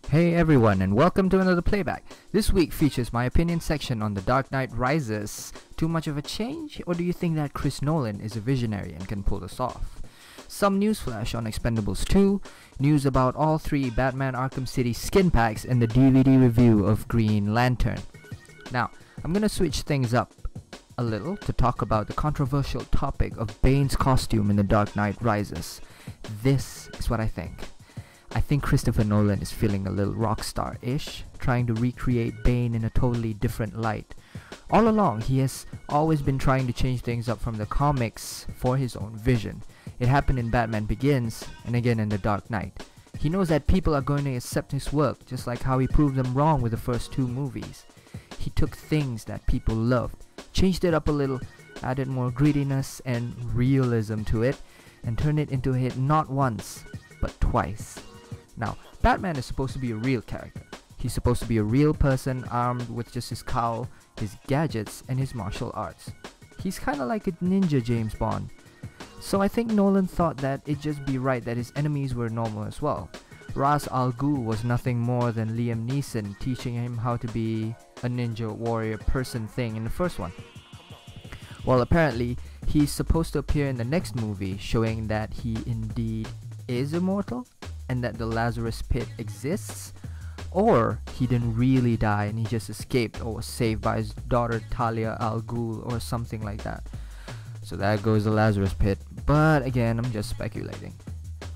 Hey everyone, and welcome to another playback. This week features my opinion section on The Dark Knight Rises. Too much of a change, or do you think that Chris Nolan is a visionary and can pull this off? Some newsflash on Expendables 2, news about all three Batman Arkham City skin packs, and the DVD review of Green Lantern. Now, I'm gonna switch things up a little to talk about the controversial topic of Bane's costume in The Dark Knight Rises. This is what I think. I think Christopher Nolan is feeling a little rock star-ish, trying to recreate Bane in a totally different light. All along, he has always been trying to change things up from the comics for his own vision. It happened in Batman Begins, and again in The Dark Knight. He knows that people are going to accept his work, just like how he proved them wrong with the first two movies. He took things that people loved, changed it up a little, added more grittiness and realism to it, and turned it into a hit not once, but twice. Now, Batman is supposed to be a real character. He's supposed to be a real person armed with just his cowl, his gadgets, and his martial arts. He's kinda like a ninja James Bond. So I think Nolan thought that it'd just be right that his enemies were normal as well. Ra's al Ghul was nothing more than Liam Neeson teaching him how to be a ninja warrior person thing in the first one. Well, apparently, he's supposed to appear in the next movie, showing that he indeed is immortal, and that the Lazarus Pit exists, or he didn't really die and he just escaped or was saved by his daughter Talia al Ghul or something like that. So that goes the Lazarus Pit, but again, I'm just speculating.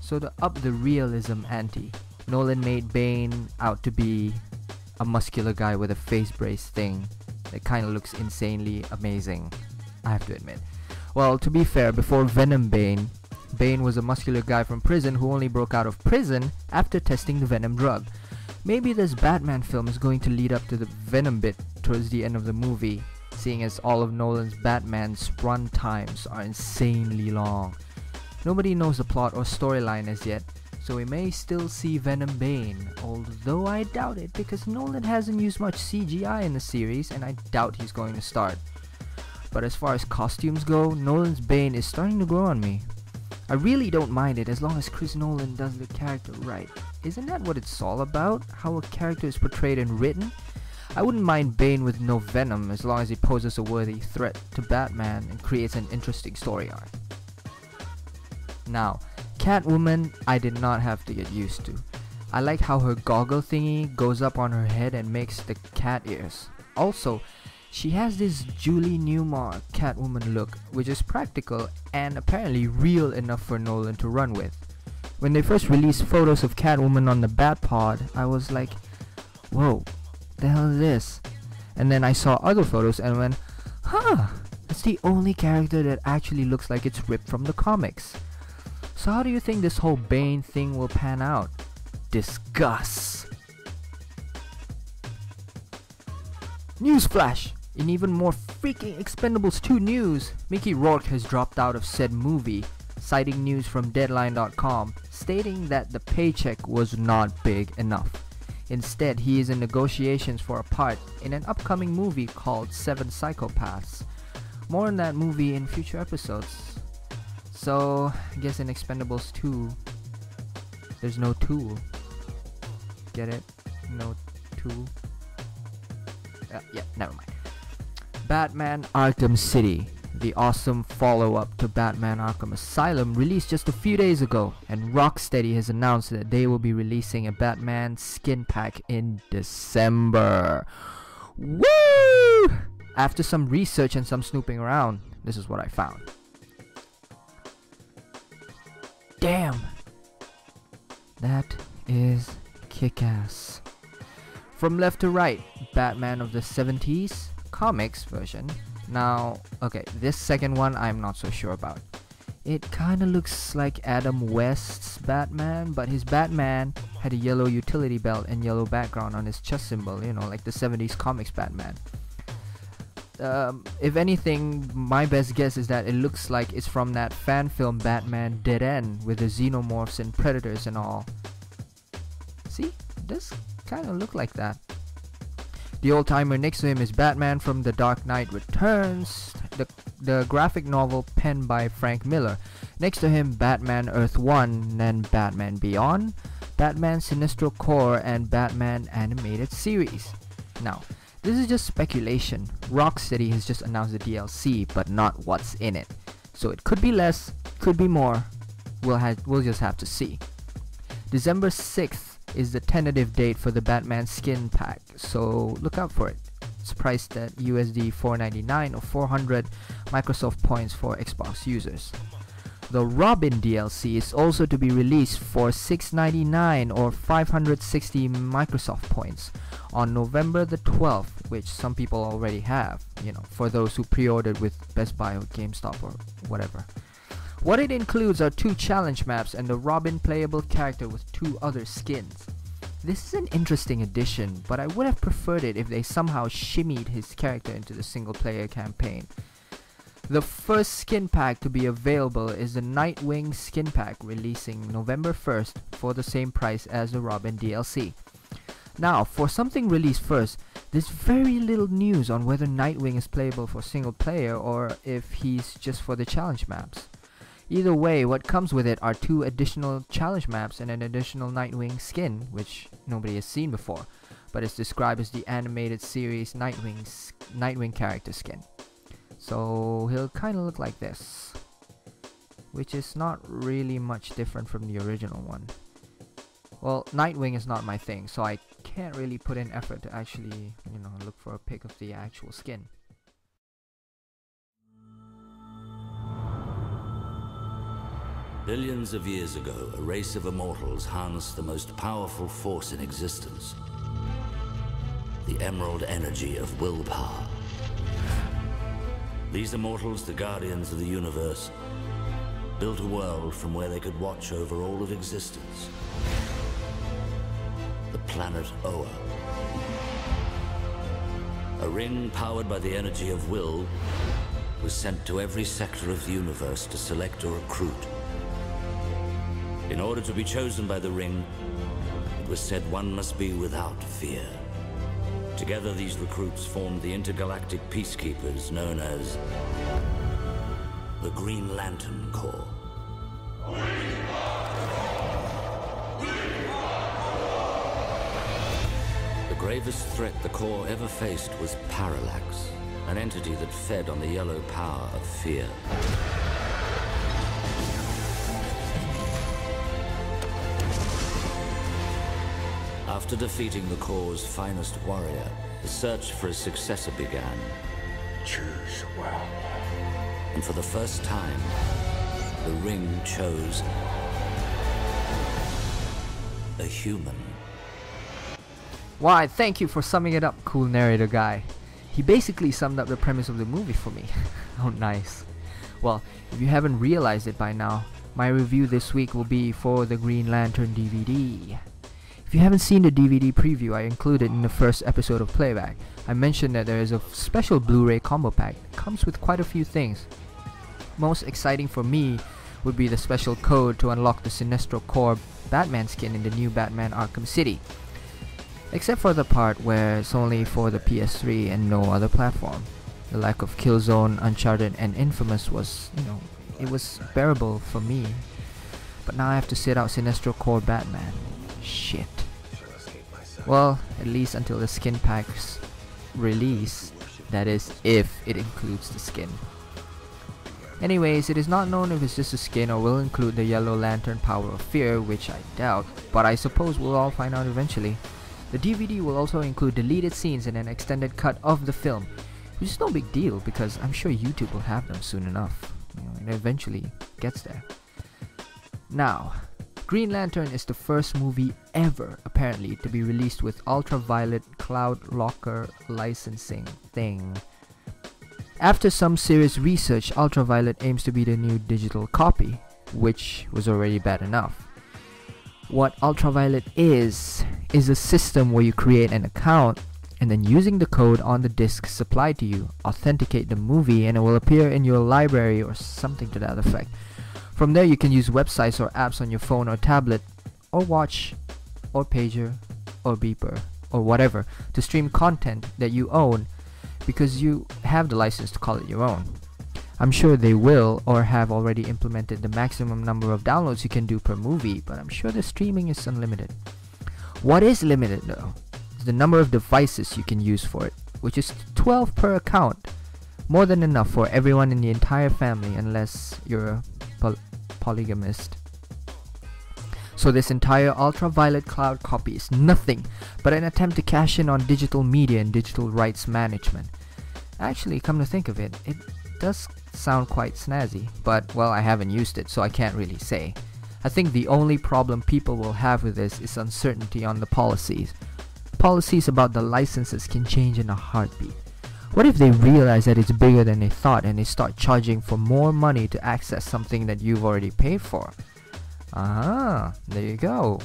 So to up the realism ante, Nolan made Bane out to be a muscular guy with a face brace thing that kinda looks insanely amazing, I have to admit. Well, to be fair, before Venom Bane was a muscular guy from prison who only broke out of prison after testing the Venom drug. Maybe this Batman film is going to lead up to the Venom bit towards the end of the movie, seeing as all of Nolan's Batman's run times are insanely long. Nobody knows the plot or storyline as yet, so we may still see Venom Bane, although I doubt it because Nolan hasn't used much CGI in the series and I doubt he's going to start. But as far as costumes go, Nolan's Bane is starting to grow on me. I really don't mind it as long as Chris Nolan does the character right. Isn't that what it's all about? How a character is portrayed and written? I wouldn't mind Bane with no venom as long as he poses a worthy threat to Batman and creates an interesting story arc. Now, Catwoman I did not have to get used to. I like how her goggle thingy goes up on her head and makes the cat ears. Also, she has this Julie Newmar Catwoman look, which is practical and apparently real enough for Nolan to run with. When they first released photos of Catwoman on the Batpod, I was like, whoa, the hell is this? And then I saw other photos and went, huh, that's the only character that actually looks like it's ripped from the comics. So how do you think this whole Bane thing will pan out? Discuss! Newsflash! In even more freaking Expendables 2 news, Mickey Rourke has dropped out of said movie, citing news from Deadline.com stating that the paycheck was not big enough. Instead, he is in negotiations for a part in an upcoming movie called Seven Psychopaths. More on that movie in future episodes. So, I guess in Expendables 2, there's no tool. Get it? No tool. Yeah, never mind. Batman Arkham City, the awesome follow-up to Batman Arkham Asylum, released just a few days ago, and Rocksteady has announced that they will be releasing a Batman skin pack in December. Woo! After some research and some snooping around, this is what I found. Damn! That is kick-ass. From left to right, Batman of the 70s comics version. Now, okay, this second one I'm not so sure about. It kinda looks like Adam West's Batman, but his Batman had a yellow utility belt and yellow background on his chest symbol, you know, like the 70s comics Batman. If anything, my best guess is that it looks like it's from that fan film Batman Dead End with the xenomorphs and predators and all. See, it does kinda look like that. The old-timer next to him is Batman from The Dark Knight Returns, the graphic novel penned by Frank Miller. Next to him, Batman Earth 1 and Batman Beyond, Batman Sinestro Corps and Batman Animated Series. Now, this is just speculation. Rocksteady has just announced the DLC, but not what's in it. So it could be less, could be more. We'll just have to see. December 6th is the tentative date for the Batman skin pack, so look out for it. It's priced at USD $4.99 or 400 Microsoft points for Xbox users. The Robin DLC is also to be released for $6.99 or 560 Microsoft points on November the 12th, which some people already have, for those who pre-ordered with Best Buy or GameStop or whatever. What it includes are 2 challenge maps and the Robin playable character with 2 other skins. This is an interesting addition, but I would have preferred it if they somehow shimmied his character into the single player campaign. The first skin pack to be available is the Nightwing skin pack, releasing November 1st for the same price as the Robin DLC. Now, for something released first, there's very little news on whether Nightwing is playable for single player or if he's just for the challenge maps. Either way, what comes with it are 2 additional challenge maps and an additional Nightwing skin, which nobody has seen before, but is described as the animated series Nightwing character skin. So he'll kind of look like this, which is not really much different from the original one. Well, Nightwing is not my thing, so I can't really put in effort to actually, look for a pic of the actual skin. Billions of years ago, a race of immortals harnessed the most powerful force in existence, the emerald energy of willpower. These immortals, the guardians of the universe, built a world from where they could watch over all of existence. The planet Oa. A ring powered by the energy of will was sent to every sector of the universe to select a recruit. In order to be chosen by the ring, it was said one must be without fear. Together, these recruits formed the intergalactic peacekeepers known as the Green Lantern Corps. The gravest threat the Corps ever faced was Parallax, an entity that fed on the yellow power of fear. After defeating the Corps' finest warrior, the search for a successor began. Choose well. And for the first time, the ring chose a human. Why, thank you for summing it up, cool narrator guy. He basically summed up the premise of the movie for me. Oh, nice. Well, if you haven't realized it by now, my review this week will be for the Green Lantern DVD. If you haven't seen the DVD preview I included in the first episode of Playback, I mentioned that there is a special Blu-ray combo pack that comes with quite a few things. Most exciting for me would be the special code to unlock the Sinestro Corps Batman skin in the new Batman Arkham City. Except for the part where it's only for the PS3 and no other platform. The lack of Killzone, Uncharted, and Infamous was, it was bearable for me. But now I have to sit out Sinestro Corps Batman. Shit. Well, at least until the skin pack's release. That is, if it includes the skin. Anyways, it is not known if it's just a skin or will include the Yellow Lantern Power of Fear, which I doubt, but I suppose we'll all find out eventually. The DVD will also include deleted scenes and an extended cut of the film, which is no big deal because I'm sure YouTube will have them soon enough. It eventually gets there. Now, Green Lantern is the first movie ever, apparently, to be released with ultraviolet cloud locker licensing thing. After some serious research, ultraviolet aims to be the new digital copy, which was already bad enough. What ultraviolet is a system where you create an account and then using the code on the disc supplied to you, authenticate the movie and it will appear in your library or something to that effect. From there you can use websites or apps on your phone or tablet or watch or pager or beeper or whatever to stream content that you own because you have the license to call it your own. I'm sure they will or have already implemented the maximum number of downloads you can do per movie, but I'm sure the streaming is unlimited. What is limited though is the number of devices you can use for it, which is 12 per account. More than enough for everyone in the entire family unless you're a polygamist. So this entire ultraviolet cloud copy is nothing but an attempt to cash in on digital media and digital rights management. Actually, come to think of it, it does sound quite snazzy, but well, I haven't used it, so I can't really say. I think the only problem people will have with this is uncertainty on the policies. Policies about the licenses can change in a heartbeat. What if they realize that it's bigger than they thought and they start charging for more money to access something that you've already paid for? Ah, there you go.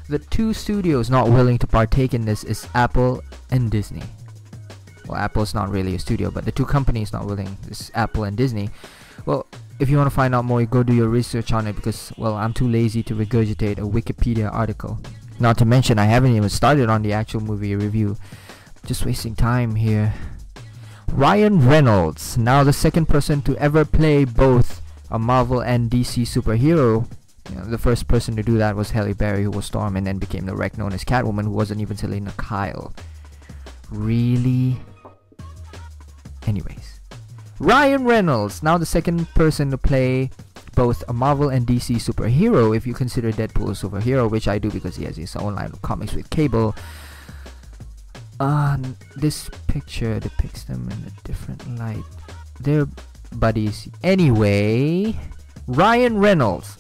The two studios not willing to partake in this is Apple and Disney. Well, Apple's not really a studio, but the two companies not willing is Apple and Disney. Well, if you want to find out more, you go do your research on it because, well, I'm too lazy to regurgitate a Wikipedia article. Not to mention, I haven't even started on the actual movie review. Just wasting time here. Ryan Reynolds, now the second person to ever play both a Marvel and DC superhero. The first person to do that was Halle Berry, who was Storm and then became the wreck known as Catwoman, who wasn't even Selena Kyle. Really? Anyways, Ryan Reynolds, now the second person to play both a Marvel and DC superhero, if you consider Deadpool a superhero, which I do because he has his own line of comics with Cable. This picture depicts them in a different light. They're buddies. Anyway, Ryan Reynolds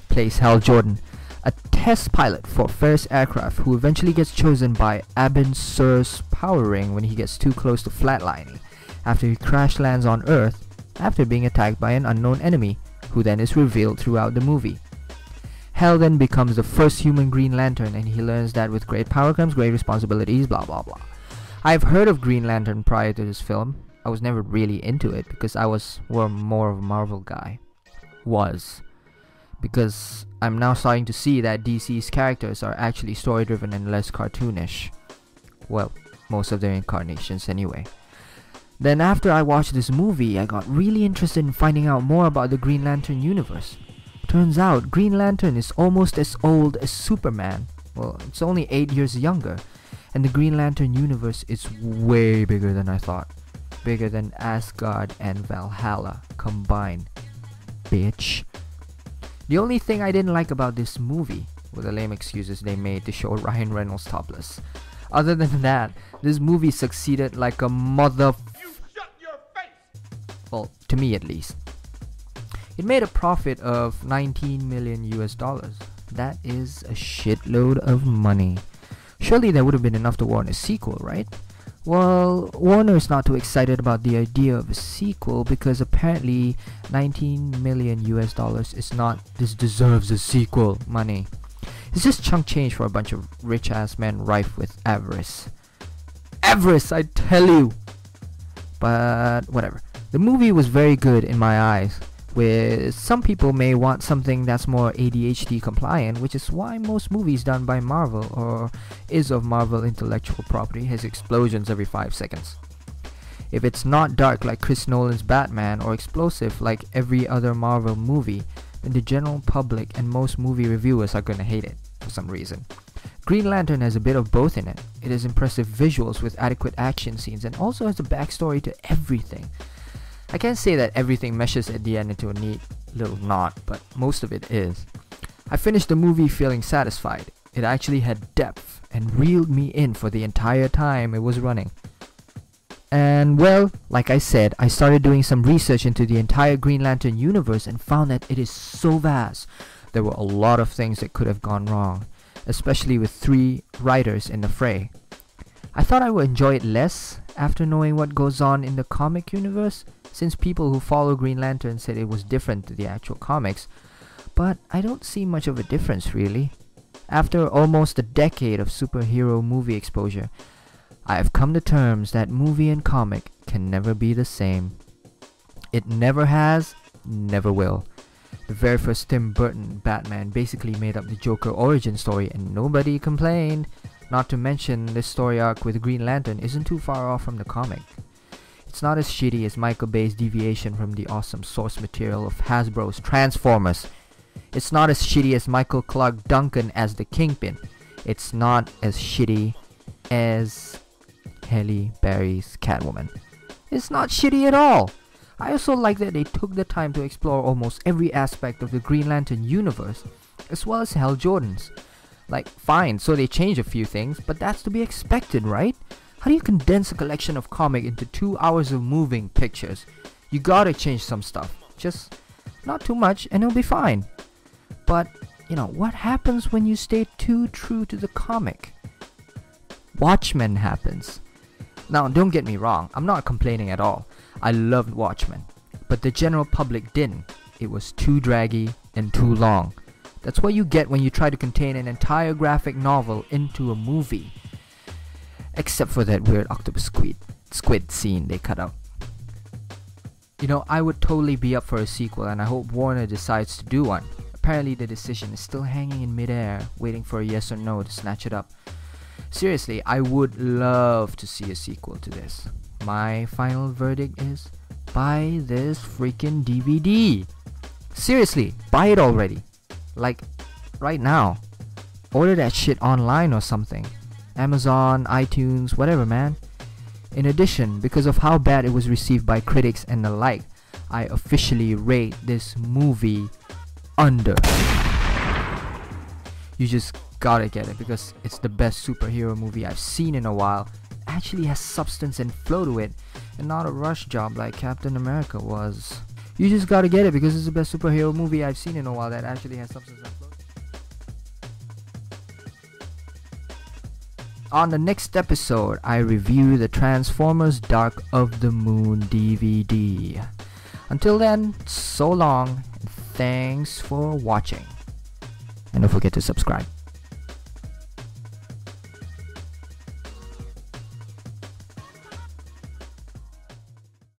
plays Hal Jordan, a test pilot for Ferris aircraft who eventually gets chosen by Abin Sur's power ring when he gets too close to flatlining after he crash lands on Earth after being attacked by an unknown enemy, who then is revealed throughout the movie. Hal then becomes the first human Green Lantern, and he learns that with great power comes great responsibilities, blah blah blah. I've heard of Green Lantern prior to this film. I was never really into it because I was more of a Marvel guy. Because I'm now starting to see that DC's characters are actually story driven and less cartoonish. Well, most of their incarnations anyway. Then after I watched this movie, I got really interested in finding out more about the Green Lantern universe. Turns out Green Lantern is almost as old as Superman. Well, it's only 8 years younger. And the Green Lantern universe is way bigger than I thought. Bigger than Asgard and Valhalla combined. Bitch. The only thing I didn't like about this movie were the lame excuses they made to show Ryan Reynolds topless. Other than that, this movie succeeded like a mother... Shut your face! Well, to me at least. It made a profit of 19 million US dollars. That is a shitload of money. Surely that would have been enough to warrant a sequel, right? Well, Warner is not too excited about the idea of a sequel because apparently 19 million US dollars is not "this deserves a sequel" money. It's just chunk change for a bunch of rich ass men rife with avarice. Avarice, I tell you! But whatever. The movie was very good in my eyes. With some people may want something that's more ADHD compliant, which is why most movies done by Marvel or is of Marvel intellectual property has explosions every 5 seconds. If it's not dark like Chris Nolan's Batman or explosive like every other Marvel movie, then the general public and most movie reviewers are gonna hate it for some reason. Green Lantern has a bit of both in it. It has impressive visuals with adequate action scenes and also has a backstory to everything. I can't say that everything meshes at the end into a neat little knot, but most of it is. I finished the movie feeling satisfied. It actually had depth and reeled me in for the entire time it was running. And well, like I said, I started doing some research into the entire Green Lantern universe and found that it is so vast. There were a lot of things that could have gone wrong, especially with 3 writers in the fray. I thought I would enjoy it less after knowing what goes on in the comic universe, since people who follow Green Lantern said it was different to the actual comics, but I don't see much of a difference really. After almost a decade of superhero movie exposure, I have come to terms that movie and comic can never be the same. It never has, never will. The very first Tim Burton Batman basically made up the Joker origin story and nobody complained. Not to mention, this story arc with Green Lantern isn't too far off from the comic. It's not as shitty as Michael Bay's deviation from the awesome source material of Hasbro's Transformers. It's not as shitty as Michael Clark Duncan as the Kingpin. It's not as shitty as Halle Berry's Catwoman. It's not shitty at all. I also like that they took the time to explore almost every aspect of the Green Lantern universe, as well as Hal Jordan's. Like, fine, so they changed a few things, but that's to be expected, right? How do you condense a collection of comic into 2 hours of moving pictures? You gotta change some stuff. Just not too much and it'll be fine. But, you know, what happens when you stay too true to the comic? Watchmen happens. Now, don't get me wrong, I'm not complaining at all. I loved Watchmen, but the general public didn't. It was too draggy and too long. That's what you get when you try to contain an entire graphic novel into a movie. Except for that weird octopus squid scene they cut out. You know, I would totally be up for a sequel, and I hope Warner decides to do one. Apparently the decision is still hanging in midair, waiting for a yes or no to snatch it up. Seriously, I would love to see a sequel to this. My final verdict is, buy this freaking DVD. Seriously, buy it already. Like, right now. Order that shit online or something. Amazon, iTunes, whatever, man. In addition, because of how bad it was received by critics and the like, I officially rate this movie under. You just gotta get it because it's the best superhero movie I've seen in a while. It actually has substance and flow to it, and not a rush job like Captain America was. You just gotta get it because it's the best superhero movie I've seen in a while that actually has substance and flow. On the next episode, I review the Transformers Dark of the Moon DVD. Until then, so long, and thanks for watching. And don't forget to subscribe.